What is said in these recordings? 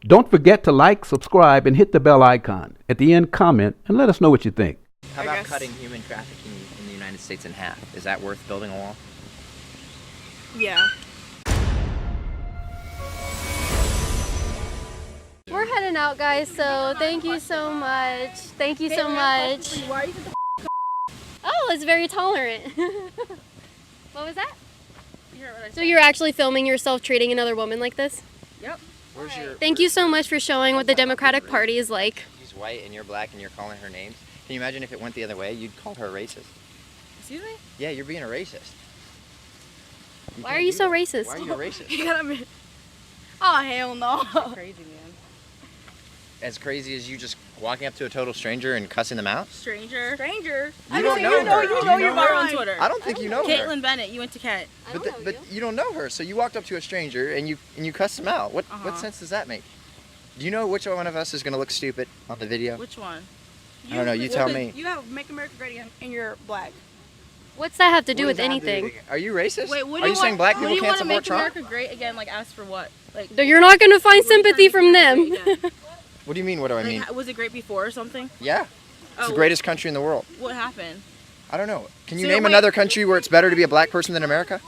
Don't forget to like, subscribe, and hit the bell icon. At the end, comment and let us know what you think. How about cutting human trafficking in the United States in half? Is that worth building a wall? Yeah. We're heading out, guys, so thank you so much. Thank you so much. Oh, it's very tolerant. What was that? So you're actually filming yourself treating another woman like this? Yep. Thank you so much for showing what the Democratic Party is like. She's white and you're black and you're calling her names. Can you imagine if it went the other way? You'd call her a racist. Excuse me? Yeah, you're being a racist. Why are you so racist? Why are you a racist? You gotta be... Oh, hell no. Crazy, man. As crazy as you just walking up to a total stranger and cussing them out? Stranger. You don't know her. You know your mother on Twitter. I don't think you know her. Caitlin Bennett, you went to Kent. But you don't know her, so you walked up to a stranger and you cussed them out. What sense does that make? Do you know which one of us is going to look stupid on the video? Which one? I don't know. You tell me. You have Make America Great Again and you're black. What's that have to do with anything? Are you racist? Wait, what are you saying black people can't support Trump? Make America Great Again, like ask for what? Like you're not going to find sympathy from them. What do you mean? What do I mean? Was it great before or something? Yeah. It's the greatest country in the world. What happened? I don't know. Can you name another country where it's better to be a black person than America?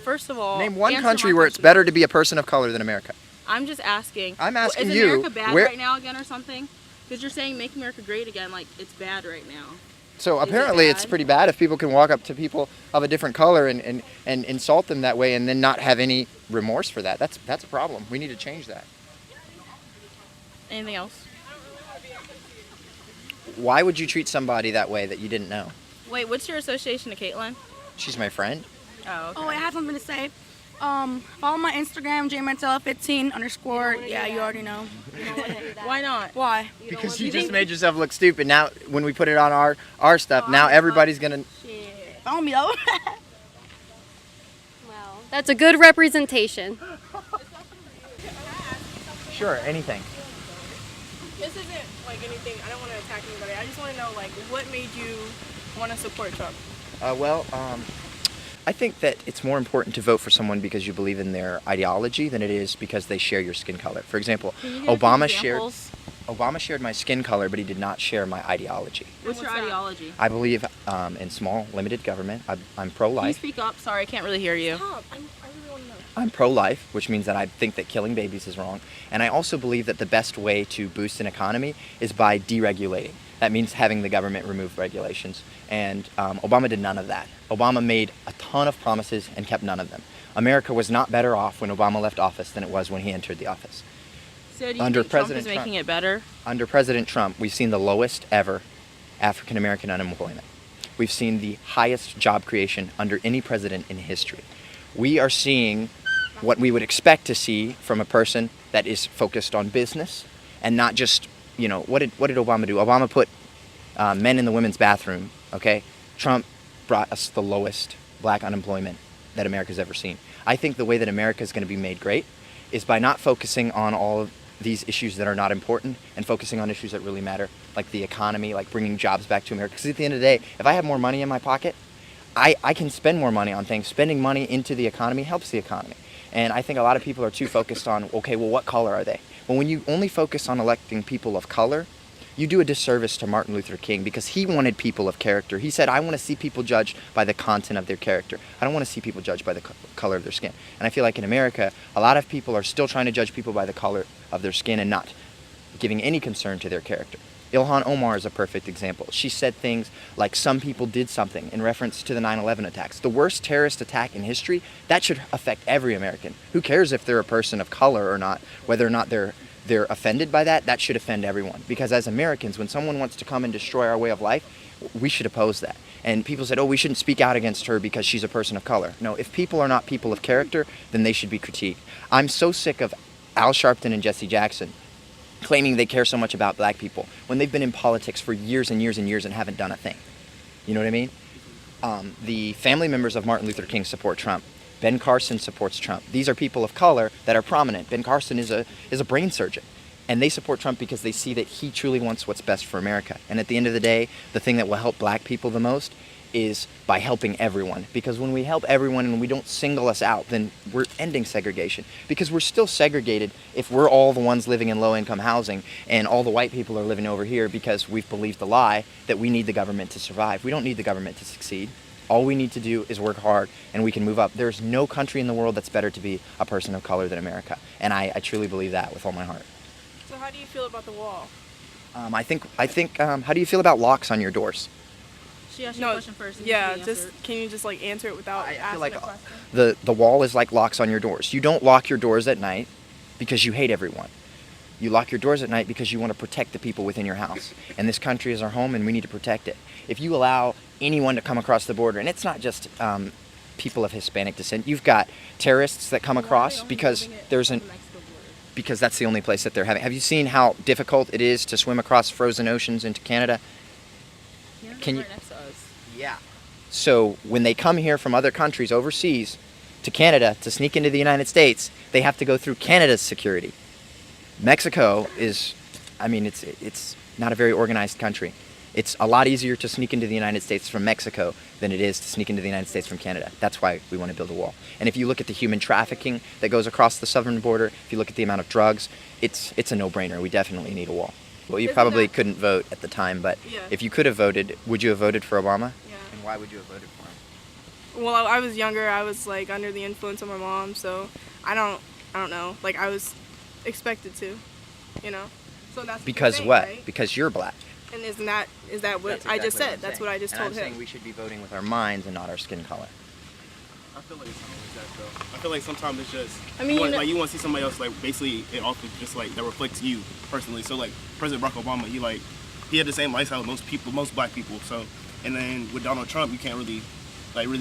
First of all, name one country where it's better to be a person of color than America. I'm just asking. I'm asking you. Is America bad right now again or something? Because you're saying Make America Great Again, like it's bad right now. So apparently it's pretty bad if people can walk up to people of a different color and insult them that way and then not have any remorse for that. That's a problem. We need to change that. Anything else? Why would you treat somebody that way that you didn't know? Wait, what's your association to Caitlin? She's my friend. Oh, okay. Oh, I have something to say. Follow my Instagram, jmantella15_. Yeah, you already know. Why not? Why? Because you just made yourself look stupid. Now, when we put it on our stuff, now everybody's gonna. Shit. Follow me though. Well, that's a good representation. Sure, anything. This isn't like anything. I don't want to attack anybody. I just want to know like what made you want to support Trump. I think that it's more important to vote for someone because you believe in their ideology than it is because they share your skin color. For example, Obama shared my skin color, but he did not share my ideology. What's your ideology? I believe in small, limited government. I'm pro-life. Can you speak up? Sorry, I can't really hear you. I'm pro-life, which means that I think that killing babies is wrong. And I also believe that the best way to boost an economy is by deregulating. That means having the government remove regulations. And Obama did none of that. Obama made a ton of promises and kept none of them. America was not better off when Obama left office than it was when he entered the office. So do you think Trump is making it better? Under President Trump, we've seen the lowest ever African American unemployment. We've seen the highest job creation under any president in history. We are seeing what we would expect to see from a person that is focused on business and not just, you know, what did Obama do? Obama put men in the women's bathroom, okay? Trump brought us the lowest black unemployment that America's ever seen. I think the way that America is going to be made great is by not focusing on all of these issues that are not important and focusing on issues that really matter, like the economy, like bringing jobs back to America. Because at the end of the day, if I have more money in my pocket, I can spend more money on things. Spending money into the economy helps the economy. And I think a lot of people are too focused on, okay, well, what color are they? Well, when you only focus on electing people of color, you do a disservice to Martin Luther King because he wanted people of character. He said, I want to see people judged by the content of their character. I don't want to see people judged by the color of their skin. And I feel like in America, a lot of people are still trying to judge people by the color of their skin and not giving any concern to their character. Ilhan Omar is a perfect example. She said things like some people did something in reference to the 9/11 attacks. The worst terrorist attack in history, that should affect every American. Who cares if they're a person of color or not, whether or not they're offended by that, that should offend everyone. Because as Americans, when someone wants to come and destroy our way of life, we should oppose that. And people said, oh, we shouldn't speak out against her because she's a person of color. No, if people are not people of character, then they should be critiqued. I'm so sick of Al Sharpton and Jesse Jackson claiming they care so much about black people when they've been in politics for years and years and years and haven't done a thing. You know what I mean? The family members of Martin Luther King support Trump. Ben Carson supports Trump. These are people of color that are prominent. Ben Carson is a brain surgeon. And they support Trump because they see that he truly wants what's best for America. And at the end of the day, the thing that will help black people the most is by helping everyone. Because when we help everyone and we don't single us out, then we're ending segregation. Because we're still segregated if we're all the ones living in low-income housing and all the white people are living over here because we've believed the lie that we need the government to survive. We don't need the government to succeed. All we need to do is work hard and we can move up. There's no country in the world that's better to be a person of color than America. And I truly believe that with all my heart. So how do you feel about the wall? I think. How do you feel about locks on your doors? She asked you a question first. Yeah, can you just like answer it without I asking feel like the question? the wall is like locks on your doors. You don't lock your doors at night because you hate everyone. You lock your doors at night because you want to protect the people within your house. And this country is our home and we need to protect it. If you allow anyone to come across the border, and it's not just people of Hispanic descent, you've got terrorists that come across because because that's the only place that they're having. Have you seen how difficult it is to swim across frozen oceans into Canada? Can you? Right next to us. Yeah. So when they come here from other countries overseas to Canada to sneak into the United States, they have to go through Canada's security. Mexico is, I mean, it's not a very organized country. It's a lot easier to sneak into the United States from Mexico than it is to sneak into the United States from Canada. That's why we want to build a wall. And if you look at the human trafficking that goes across the southern border, if you look at the amount of drugs, it's a no-brainer. We definitely need a wall. Well, you probably couldn't vote at the time, but if you could have voted, would you have voted for Obama? Yeah. And why would you have voted for him? Well, I was younger. I was like under the influence of my mom, so I don't know. Like I was expected to, you know. So that's Because saying, what? right? Because you're black. And is that what That's I exactly just said? I'm That's saying. what I just And told I'm him. saying we should be voting with our minds and not our skin color. I feel like it's not always that though. I feel like sometimes it's just I mean, you want to see somebody else like basically it often just like that reflects you personally. So like President Barack Obama, he had the same lifestyle as most black people. So and then with Donald Trump, you can't really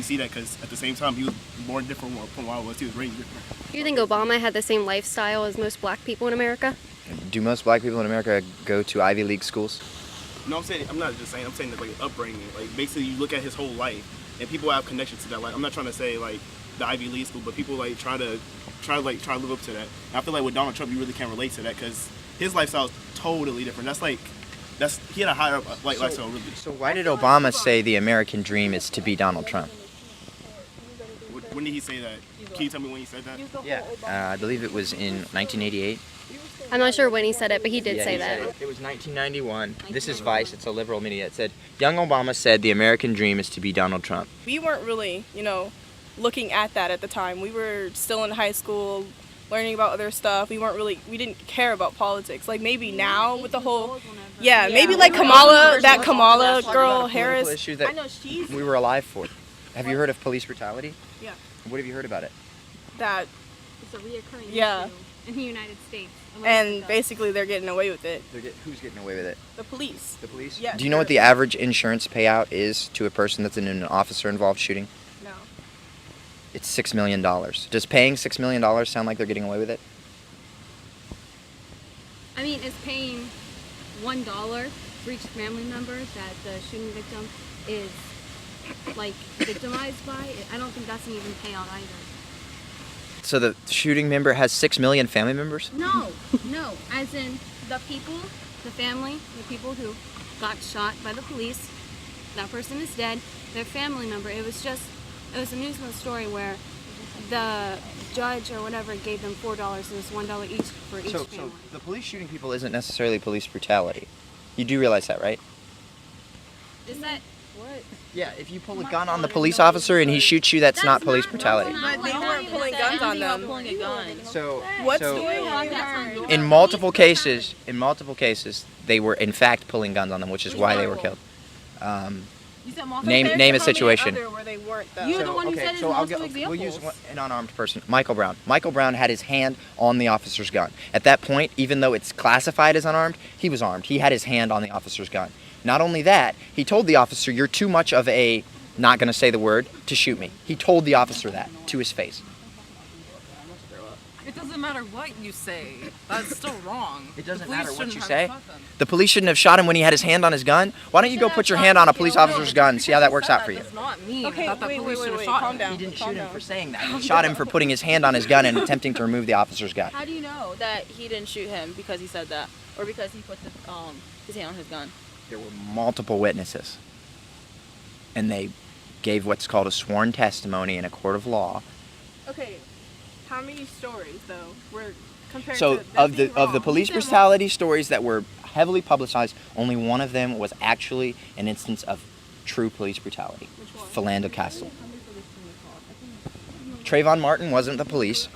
see that because at the same time he was born different from what I was. He was raised different. Do you think Obama had the same lifestyle as most black people in America? Do most black people in America go to Ivy League schools? No, I'm not just saying. I'm saying that like upbringing. Like basically, you look at his whole life, and people have connections to that. Like I'm not trying to say like the Ivy League school, but people like try to live up to that. And I feel like with Donald Trump, you really can't relate to that because his lifestyle is totally different. He had a higher lifestyle really. So why did Obama say the American dream is to be Donald Trump? When did he say that? Can you tell me when he said that? Yeah, I believe it was in 1988. I'm not sure when he said it, but he did say he that. said it was 1991. This is Vice. It's a liberal media. It said, young Obama said the American dream is to be Donald Trump. We weren't really, looking at that at the time. We were still in high school, learning about other stuff. We didn't care about politics. Like maybe now with the whole, maybe like Kamala girl Harris. Issue that I know she's we were alive for. Have you heard of police brutality? Yeah. What have you heard about it? that, It's a reoccurring Yeah. issue in the United States. and basically they're getting away with it. Who's getting away with it? The police. The police? Yeah. Do you know what the average insurance payout is to a person that's in an officer-involved shooting? No. It's $6 million. Does paying $6 million sound like they're getting away with it? I mean, is paying $1 for each family member that the shooting victim is like victimized by? I don't think that's an even payout either. So the shooting member has 6 million family members? No, as in the people, the family, the people who got shot by the police, that person is dead, their family member. It was a news story where the judge or whatever gave them $4, and it's $1 each for each family. So the police shooting people isn't necessarily police brutality. You do realize that, right? Is that Yeah, if you pull a gun on the police officer and he shoots you, that's not police brutality. But they weren't pulling guns on them. So, What so story have you heard? in multiple cases, they were in fact pulling guns on them, which is why they were killed. Name a situation. Where they weren't, though. You're the one who said it's multiple We'll use examples. an unarmed person, Michael Brown. Michael Brown had his hand on the officer's gun. At that point, even though it's classified as unarmed, he was armed. He had his hand on the officer's gun. Not only that, he told the officer, "You're too much of a," not going to say the word, "to shoot me." He told the officer that to his face. It doesn't matter what you say. That's still wrong. It doesn't The police matter what shouldn't you have say. shot them. The police shouldn't have shot him when he had his hand on his gun. Why don't you go put your hand on a police officer's gun and see how that works out for you? Does not mean Okay, that the wait, police should have wait, shot calm him. down. He didn't calm shoot him down. for saying that. He shot him for putting his hand on his gun and attempting to remove the officer's gun. How do you know that he didn't shoot him because he said that, or because he put his hand on his gun? There were multiple witnesses. and they gave what's called a sworn testimony in a court of law. Okay, how many stories though were compared So to that of being the wrong? police brutality stories that were heavily publicized, only one of them was actually an instance of true police brutality. Philando Castle. Trayvon Martin wasn't the police.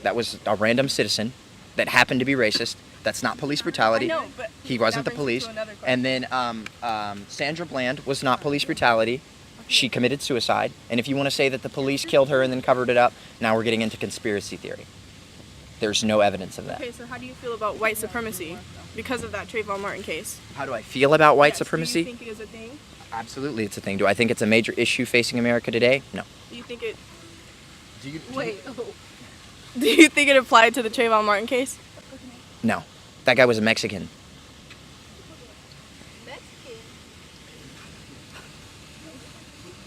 That was a random citizen that happened to be racist. That's not police brutality. I know, but He wasn't the that brings police. me to another question. And then Sandra Bland was not police brutality. She committed suicide. And if you want to say that the police killed her and then covered it up, now we're getting into conspiracy theory. There's no evidence of that. Okay, so how do you feel about white supremacy because of that Trayvon Martin case? How do I feel about white Yes, supremacy? Do you think it is a thing? Absolutely, it's a thing. Do I think it's a major issue facing America today? No. Do you think it? Do you? Do you think it applied to the Trayvon Martin case? No. That guy was a Mexican.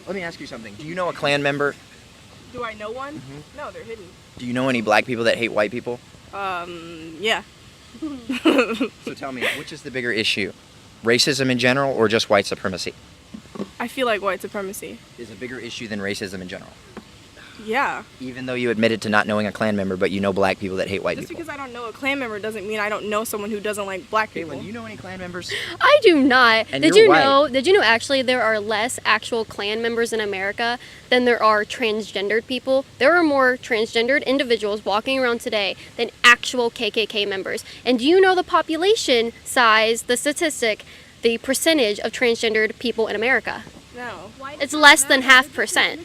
Let me ask you something. Do you know a Klan member? Do I know one? Mm-hmm. No, they're hidden. Do you know any black people that hate white people? Yeah. So tell me, which is the bigger issue? Racism in general or just white supremacy? I feel like white supremacy. Is a bigger issue than racism in general? Yeah. Even though you admitted to not knowing a Klan member, but you know black people that hate white Just people. because I don't know a Klan member doesn't mean I don't know someone who doesn't like black people. Caitlin, do you know any Klan members? I do not. And Did you're you white. know? Did you know actually there are less actual Klan members in America than there are transgendered people? There are more transgendered individuals walking around today than actual KKK members. And do you know the population size, the statistic, the percentage of transgendered people in America? No. It's less than 0.5%.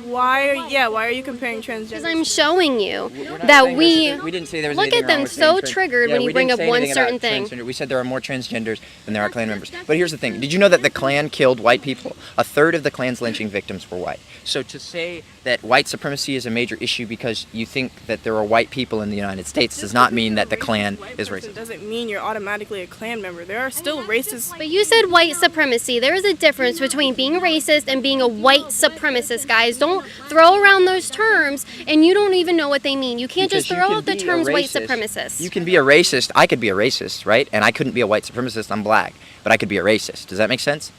Why are you comparing transgender? Because I'm showing you We're not that saying we didn't say there was look anything at wrong them with so saying triggered when you we bring didn't up say one anything about certain thing. transgender. We said there are more transgenders than there are Klan members. But here's the thing. Did you know that the Klan killed white people? A third of the Klan's lynching victims were white. So to say that white supremacy is a major issue because you think that there are white people in the United States does not mean that the Klan is racist. Doesn't mean you're automatically a Klan member. There are still racist. But you said white supremacy. There is a difference between being racist and being a white supremacist, guys. Don't throw around those terms and you don't even know what they mean. You can't just Because you throw can out the be a terms white racist. supremacist. You can be a racist. I could be a racist, right? And I couldn't be a white supremacist. I'm black. But I could be a racist. Does that make sense?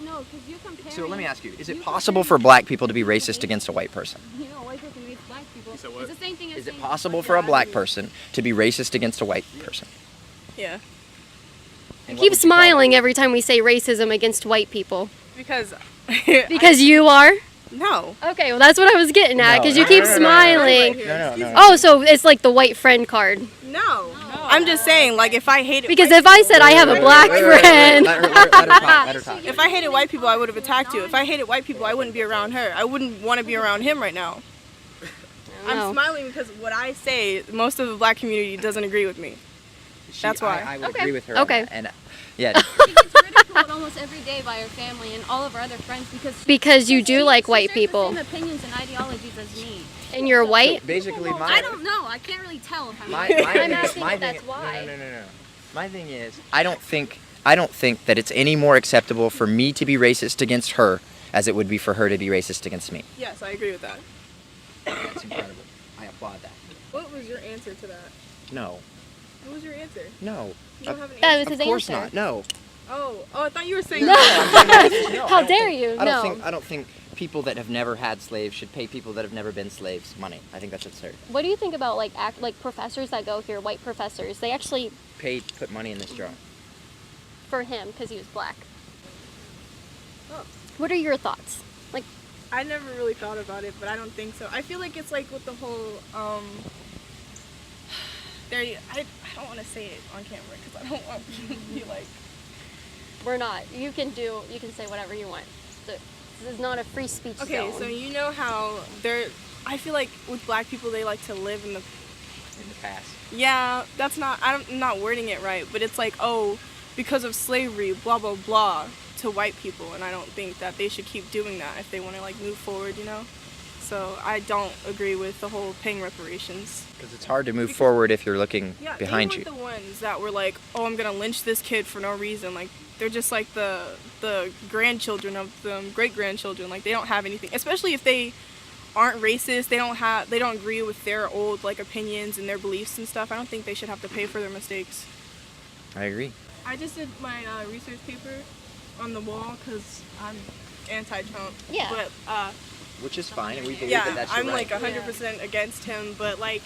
No, because you're comparing. So let me ask you, is it possible for black people to be racist against a white person? You know, white person hates black people. You said what? It's the same thing as Is it saying possible black for a people black hate person to be racist against a white person? Yeah. And what Keep would you call smiling that? every time we say racism against white people. Because. Because you are? No. Okay, well that's what I was getting at, No, because no, you keep no, no, no, smiling. No. Oh, so it's like the white friend card. No. I'm just saying, like, if I hated Because white if I said I have a black friend. Let her talk. If I hated white people, I would have attacked you. If I hated white people, I wouldn't be around her. I wouldn't want to be around him right now. I'm Oh. smiling because what I say, most of the black community doesn't agree with me. That's why. I would Okay. agree with her. on Okay. that. And yeah, She gets ridiculed almost every day by her family and all of her other friends Because you do like she white shares people. The same opinions and ideologies as me. And you're white? basically I don't know. I can't really tell if I'm my white. I'm thing- asking my if that's thing- why. No. My thing is, I don't think that it's any more acceptable for me to be racist against her as it would be for her to be racist against me. Yes, I agree with that. That's incredible. I applaud that. What was your answer to that? No. What was your answer? No. You don't have an That answer? was Of his course answer. not. No. Oh, I thought you were saying No. No, How I don't dare think- you? I No. don't think people that have never had slaves should pay people that have never been slaves money. I think that's absurd. What do you think about like professors that go here, white professors? They actually, Put money in this jar. for him, because he was black. Oh. What are your thoughts? Like, I never really thought about it, but I don't think so. I feel like it's like with the whole I don't want to say it on camera because I don't want to be like. we're not. You can say whatever you want. This is not a free speech Okay, zone. so you know how I feel like with black people they like to live in the. In the past. Yeah, that's not. I'm not wording it right, but it's like, oh, because of slavery, blah blah blah, to white people, and I don't think that they should keep doing that if they want to like move forward, you know. So I don't agree with the whole paying reparations. Because it's hard to move forward if you're looking Yeah, behind they you. weren't the ones that were like, oh, I'm gonna lynch this kid for no reason. Like they're just like the grandchildren of them, great grandchildren. Like they don't have anything, especially if they aren't racist. They don't agree with their old like opinions and their beliefs and stuff. I don't think they should have to pay for their mistakes. I agree. I just did my research paper, on the wall because I'm anti-Trump. Yeah. But Which is fine, and we believe yeah, that that's your I'm right. like 100% against him. But like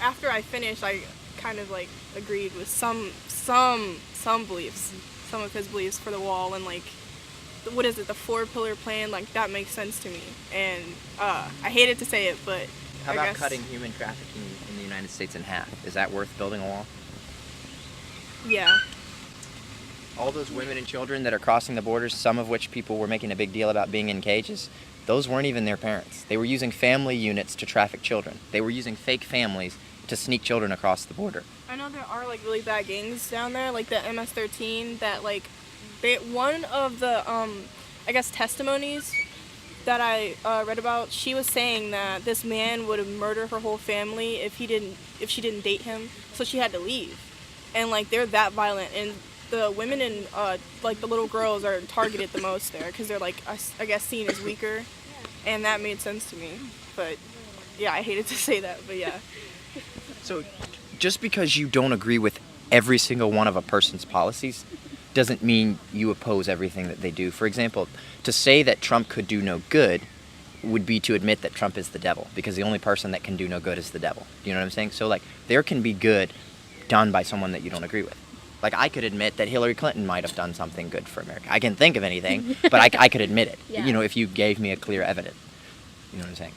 after I finished, I kind of like agreed with some beliefs, some of his beliefs for the wall, and like what is it, the 4-pillar plan? Like that makes sense to me, and I hated to say it, but How I about guess, cutting human trafficking in the United States in half? Is that worth building a wall? Yeah. All those women and children that are crossing the borders, some of which people were making a big deal about being in cages, those weren't even their parents. They were using family units to traffic children. They were using fake families to sneak children across the border. I know there are like really bad gangs down there, like the MS-13, that like one of the I guess testimonies that I read about, she was saying that this man would murder her whole family if she didn't date him, so she had to leave. And like they're that violent, and the women and like the little girls are targeted the most there because they're like I guess seen as weaker, and that made sense to me. But yeah, I hated to say that, but yeah. So just because you don't agree with every single one of a person's policies doesn't mean you oppose everything that they do. For example, to say that Trump could do no good would be to admit that Trump is the devil, because the only person that can do no good is the devil. You know what I'm saying? So like there can be good done by someone that you don't agree with. Like I could admit that Hillary Clinton might have done something good for America. I can't think of anything, but I could admit it. Yeah. You know, if you gave me a clear evidence. You know what I'm saying?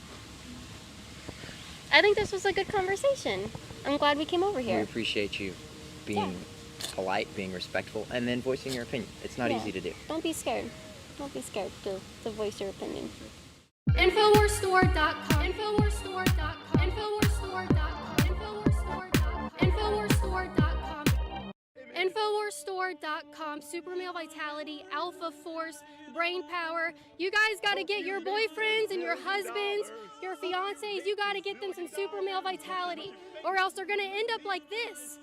I think this was a good conversation. I'm glad we came over We here. appreciate you being polite, being respectful, and then voicing your opinion. It's not Yeah. easy to do. Don't be scared. Don't be scared to voice your opinion. InfoWarsStore.com. InfoWarsStore.com. InfoWarsStore.com. InfoWarsStore.com. InfoWarsStore.com. InfoWarsStore.com. Super Male Vitality, Alpha Force, Brain Power. You guys got to get your boyfriends and your husbands, your fiancés, you got to get them some Super Male Vitality, or else they're going to end up like this.